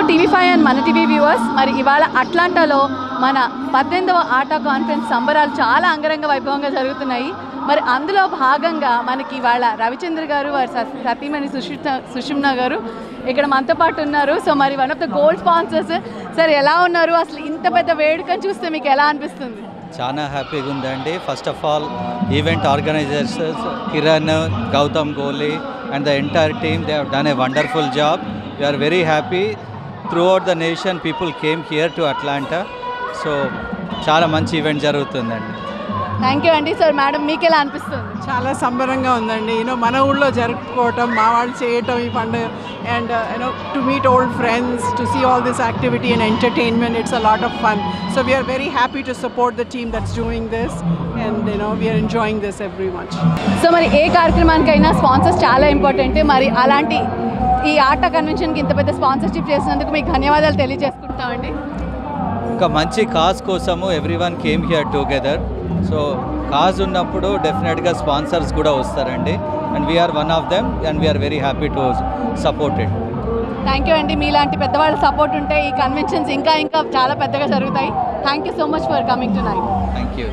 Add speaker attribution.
Speaker 1: TV5 and మన TV viewers, మరి ఇవాళ అట్లాంటాలో మన 18వ ఆట కాన్ఫరెన్స్ సంబరాలు చాలా అంగరంగ వైభవంగా జరుగుతున్నాయి. మరి అందులో భాగంగా మనకి ఇవాళ రవిచంద్ర గారు వారి సతీమణి సుషుమ్న గారు ఇక్కడ మనతో పాటు ఉన్నారు. సో మరి one of the gold sponsors. Sir ఎలా ఉన్నారు? అసలు ఇంత పెద్ద వేడుకను చూస్తే మీకు ఎలా అనిపిస్తుంది?
Speaker 2: చాలా హ్యాపీగా ఉందండి. First of all event organisers Kiran, Gautham Goli and the entire team, they have done a wonderful job. We are very happy. Throughout the nation people came here to Atlanta. So చాలా మంచి ఈవెంట్ జరుగుతుందండి.
Speaker 1: థ్యాంక్ యూ అండి. సార్ మేడం మీకు ఎలా అనిపిస్తుంది?
Speaker 3: చాలా సంబరంగా ఉందండి. మన ఊళ్ళో జరుపుకోవటం, మా వాళ్ళు చేయటం ఈ పండుగ, and to meet old friends, to see all this activity and entertainment, it's a lot of fun. So we're very happy to support the team that's doing this, and we're enjoying this every much.
Speaker 1: So మరి ఏ కార్యక్రమానికైనా sponsors చాలా important. మరి అలాంటి ఈ ఆట కన్వెన్షన్కి ఇంత పెద్ద sponsorship చేసినందుకు మీకు ధన్యవాదాలు తెలియజేసుకుంటామండి.
Speaker 2: ఒక మంచి కాజ్ కోసము every one came here together. So cause ఉన్నప్పుడు డెఫినెట్గా స్పాన్సర్స్ కూడా వస్తారండి. And we're one of them and we're very happy to support it.
Speaker 1: Thank you అండి. మీలాంటి పెద్దవాళ్ళ సపోర్ట్ ఉంటే ఈ కన్వెన్షన్స్ ఇంకా చాలా పెద్దగా జరుగుతాయి. Thank you so much for coming to night.
Speaker 2: Thank you.